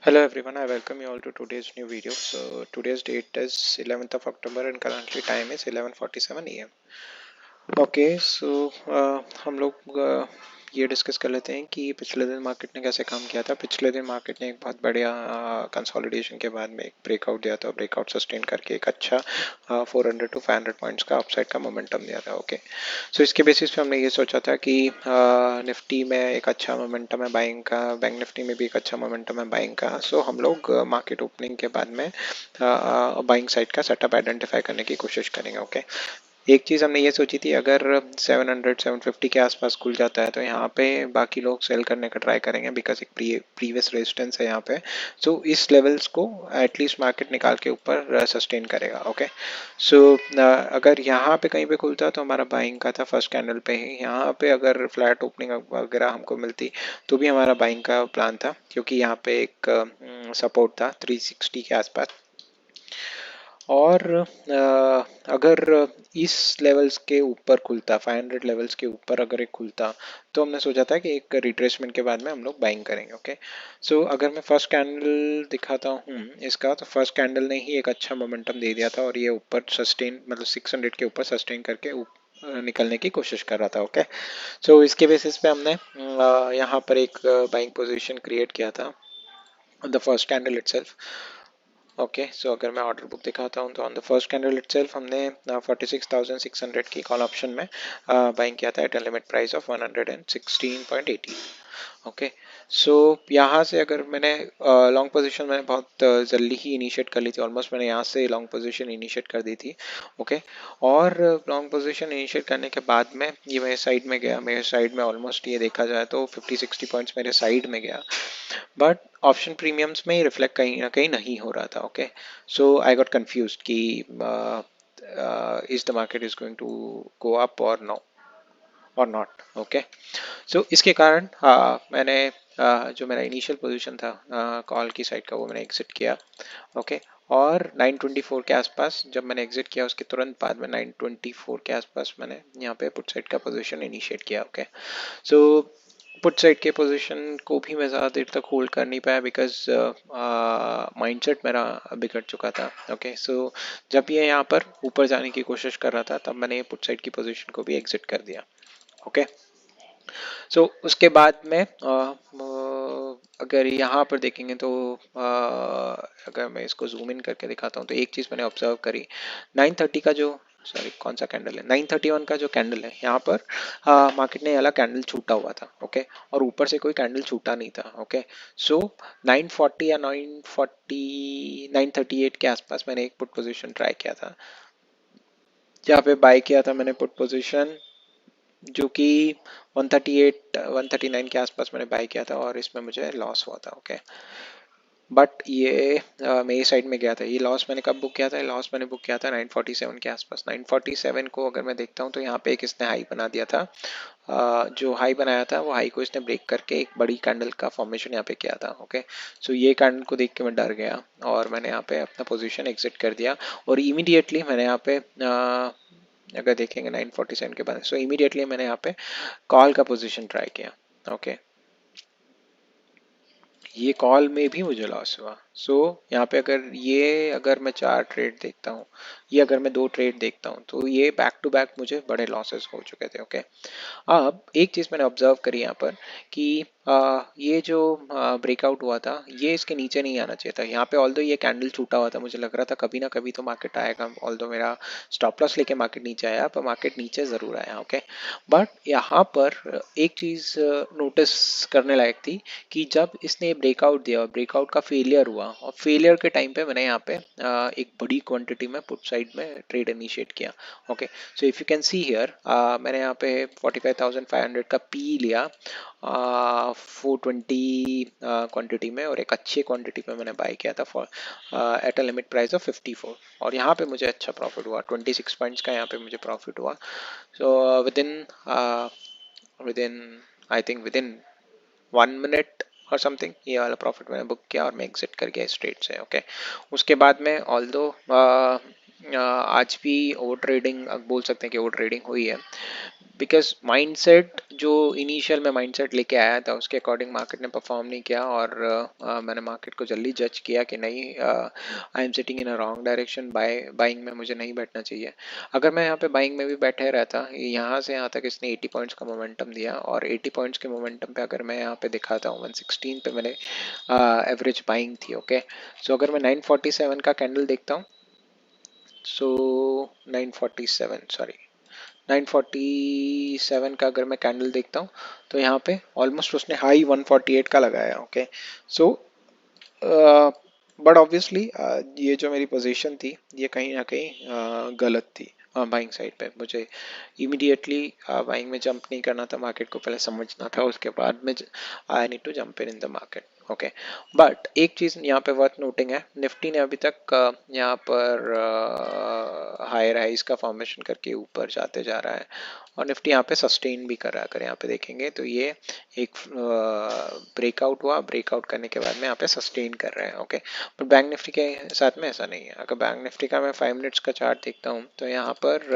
Hello everyone, I welcome you all to today's new video. So today's date is 11th of October and currently time is 11:47 a.m. Okay so हम लोग ये discuss कर लेते हैं कि पिछले दिन मार्केट ने कैसे काम किया था। पिछले दिन मार्केट ने एक बहुत बढ़िया कंसोलिडेशन के बाद में एक ब्रेकआउट दिया था। ब्रेकआउट सस्टेन करके एक अच्छा 400 to 500 पॉइंट्स का अपसाइड का मोमेंटम दिया था। ओके सो इसके बेसिस पे हमने ये सोचा था कि निफ्टी में एक अच्छा मोमेंटम है बाइंग का, बैंक निफ्टी में भी एक अच्छा मोमेंटम है बाइंग का। सो हम लोग मार्केट ओपनिंग के बाद में बाइंग साइड का सेटअप आइडेंटिफाई करने की कोशिश करेंगे। ओके एक चीज़ हमने ये सोची थी, अगर 700 750 के आसपास खुल जाता है तो यहाँ पे बाकी लोग सेल करने का ट्राई करेंगे, बिकॉज एक प्रीवियस रेजिस्टेंस है यहाँ पे। सो इस लेवल्स को एटलीस्ट मार्केट निकाल के ऊपर सस्टेन करेगा। ओके सो अगर यहाँ पे कहीं पे खुलता तो हमारा बाइंग का था फर्स्ट कैंडल पे ही। यहाँ पे अगर फ्लैट ओपनिंग वगैरह हमको मिलती तो भी हमारा बाइंग का प्लान था, क्योंकि यहाँ पे एक सपोर्ट था 360 के आसपास। और अगर इस लेवल्स के ऊपर खुलता, 500 लेवल्स के ऊपर अगर एक खुलता, तो हमने सोचा था कि एक रिट्रेसमेंट के बाद में हम लोग बाइंग करेंगे। ओके सो अगर मैं फर्स्ट कैंडल दिखाता हूँ इसका, तो फर्स्ट कैंडल ने ही एक अच्छा मोमेंटम दे दिया था और ये ऊपर सस्टेन, मतलब 600 के ऊपर सस्टेन करके निकलने की कोशिश कर रहा था। ओके सो इसके बेसिस पे हमने यहाँ पर एक बाइंग पोजीशन क्रिएट किया था the first candle itself. Okay so अगर मैं ऑर्डर बुक दिखाता हूँ तो on the first candle itself हमने 46,600 की कॉल ऑप्शन में बाइंग किया था at a limit price of 116.80। Okay so यहाँ से अगर मैंने लॉन्ग पोजीशन मैंने बहुत जल्दी ही इनिशिएट कर ली थी। ऑलमोस्ट मैंने यहाँ से लॉन्ग पोजीशन इनिशिएट कर दी थी। ओके और लॉन्ग पोजीशन इनिशिएट करने के बाद में ये मेरे साइड में गया। मेरे साइड में ऑलमोस्ट ये देखा जाए तो 50-60 पॉइंट्स मेरे साइड में गया, बट ऑप्शन प्रीमियम्स में रिफ्लेक्ट कहीं ना कहीं नहीं हो रहा था। Okay so I got confuse कि is the market is going to go up और नो और नॉट। ओके सो इसके कारण मैंने जो मेरा इनिशियल पोजीशन था कॉल की साइड का, वो मैंने एग्जिट किया। ओके और 924 के आसपास जब मैंने एग्जिट किया, उसके तुरंत बाद में 924 के आसपास मैंने यहाँ पे पुट साइड का पोजीशन इनिशिएट किया। ओके सो पुट साइड के पोजीशन को भी मैं ज़्यादा देर तक होल्ड कर नहीं पाया, बिकॉज माइंडसेट मेरा बिगड़ चुका था। ओके सो जब ये यहाँ पर ऊपर जाने की कोशिश कर रहा था, तब मैंने पुट साइड की पोजीशन को भी एग्जिट कर दिया। ओके सो उसके बाद में अगर यहाँ पर देखेंगे तो अगर मैं इसको जूम इन करके दिखाता हूँ तो एक चीज़ मैंने ऑब्जर्व करी, 930 का जो, सॉरी कौन सा कैंडल है, 931 का जो कैंडल है, यहाँ पर मार्केट ने वाला कैंडल छूटा हुआ था। ओके और ऊपर से कोई कैंडल छूटा नहीं था। ओके सो 940 या 940 938 के आसपास मैंने एक पुट पोजीशन ट्राई किया था, जहाँ पे बाय किया था मैंने पुट पोजीशन, जो कि 138 139 के आसपास मैंने बाय किया था और इसमें मुझे लॉस हुआ था। ओके बट ये मेरी साइड में गया था। ये लॉस मैंने कब बुक किया था? लॉस मैंने बुक किया था 947 के आसपास। 947 को अगर मैं देखता हूँ तो यहाँ पे एक इसने हाई बना दिया था। जो हाई बनाया था वो हाई को इसने ब्रेक करके एक बड़ी कैंडल का फॉर्मेशन यहाँ पे किया था। ओके सो ये कैंडल को देख के मैं डर गया और मैंने यहाँ पे अपना पोजीशन एग्जिट कर दिया। और इमीडिएटली मैंने यहाँ पे अगर देखेंगे 947 के बाद, सो इमीडिएटली मैंने यहाँ पे कॉल का पोजीशन ट्राई किया। ओके ये कॉल में भी मुझे लॉस हुआ। सो यहाँ पे अगर मैं 4 ट्रेड देखता हूँ, ये अगर मैं 2 ट्रेड देखता हूँ, तो ये बैक टू बैक मुझे बड़े लॉसेस हो चुके थे। ओके अब एक चीज़ मैंने ऑब्जर्व करी यहाँ पर कि ये जो ब्रेकआउट हुआ था, ये इसके नीचे नहीं आना चाहिए था। यहाँ पे ऑल्दो ये कैंडल छूटा हुआ था, मुझे लग रहा था कभी ना कभी तो मार्केट आएगा। ऑल्दो मेरा स्टॉप लॉस लेके मार्केट नीचे आया, पर मार्केट नीचे ज़रूर आया। ओके बट यहाँ पर एक चीज़ नोटिस करने लायक थी कि जब इसने ब्रेकआउट दिया, ब्रेकआउट का फेलियर हुआ, और फेलियर के टाइम पे मैंने यहाँ पे एक बड़ी क्वांटिटी में पुट साइड में ट्रेड इनिशिएट किया। Okay so if you can see here, मैंने यहाँ पे 45,500 का पी लिया 420 क्वांटिटी में, और एक अच्छी क्वांटिटी में मैंने बाय किया था for at a limit price of 54, और यहाँ पे मुझे अच्छा प्रॉफिट हुआ, 26 पॉइंट्स का यहाँ पे मुझे प्रॉफिट हुआ। So with in I think with in 1 minute और समथिंग ये वाला प्रॉफिट मैंने बुक किया और मैं एग्जिट कर गया इस ट्रेड से। ओके उसके बाद में ऑल्दो आज भी ओवर ट्रेडिंग बोल सकते हैं कि ओवर ट्रेडिंग हुई है, बिकॉज माइंडसेट जो इनिशियल में माइंडसेट लेके आया था उसके अकॉर्डिंग मार्केट ने परफॉर्म नहीं किया, और मैंने मार्केट को जल्दी जज किया कि नहीं, I am sitting in a wrong direction, buying में मुझे नहीं बैठना चाहिए। अगर मैं यहाँ पे बाइंग में भी बैठे रहता, यहाँ से यहाँ तक इसने 80 पॉइंट्स का मोमेंटम दिया, और 80 पॉइंट्स के मोमेंटम पे अगर मैं यहाँ पे दिखाता हूँ 116 पे मैंने एवरेज बाइंग थी। ओके, सो अगर मैं 947 का कैंडल देखता हूँ, सो 947 सॉरी 947 का अगर मैं कैंडल देखता हूँ तो यहाँ पे ऑलमोस्ट उसने हाई 148 का लगाया। ओके, सो बट ऑब्वियसली ये जो मेरी पोजीशन थी ये कहीं ना कहीं गलत थी। बाइंग साइड पे मुझे इमीडिएटली बाइंग में जंप नहीं करना था, मार्केट को पहले समझना था, उसके बाद में I need to jump in the market. Okay, but एक चीज़ यहाँ पे वर्थ नोटिंग है, निफ्टी ने अभी तक यहाँ पर हायर हाइज का फॉर्मेशन करके ऊपर जाते जा रहा है, और निफ्टी यहाँ पे सस्टेन भी कर रहा है। अगर यहाँ पे देखेंगे तो ये एक ब्रेकआउट हुआ, ब्रेकआउट करने के बाद में यहाँ पे सस्टेन कर रहे हैं। ओके, बट बैंक निफ्टी के साथ में ऐसा नहीं है। अगर बैंक निफ्टी का मैं 5 मिनट्स का चार्ट देखता हूँ तो यहाँ पर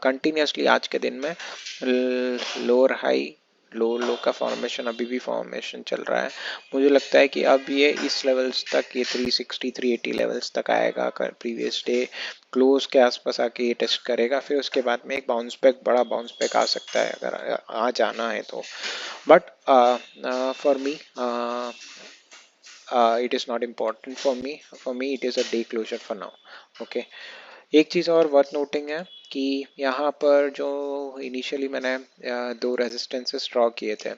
कंटिन्यूसली आज के दिन में लोअर हाई लो लो का फॉर्मेशन अभी भी फॉर्मेशन चल रहा है। मुझे लगता है कि अब ये इस लेवल्स तक, ये 360 380 लेवल्स तक आएगा, प्रीवियस डे क्लोज के आसपास आके ये टेस्ट करेगा, फिर उसके बाद में एक बाउंस बैक, बड़ा बाउंस बैक आ सकता है अगर आ जाना है तो। But for me it is not important for me it is a day closure for now. Okay, एक चीज़ और वर्थ नोटिंग है कि यहाँ पर जो इनिशियली मैंने दो रेजिस्टेंसेस ड्रॉ किए थे,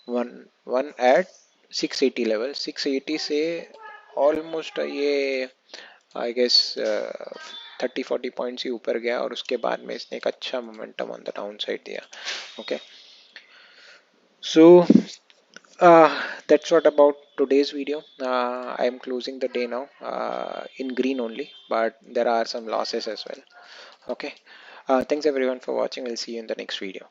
वन वन एट 680 लेवल, 680 से ऑलमोस्ट ये आई गेस 30-40 पॉइंट्स ही ऊपर गया, और उसके बाद में इसने एक अच्छा momentum on the down side दिया। Okay, so that's what about today's video. I am closing the day now in green only, but there are some losses as well. Okay, thanks everyone for watching. We'll see you in the next video.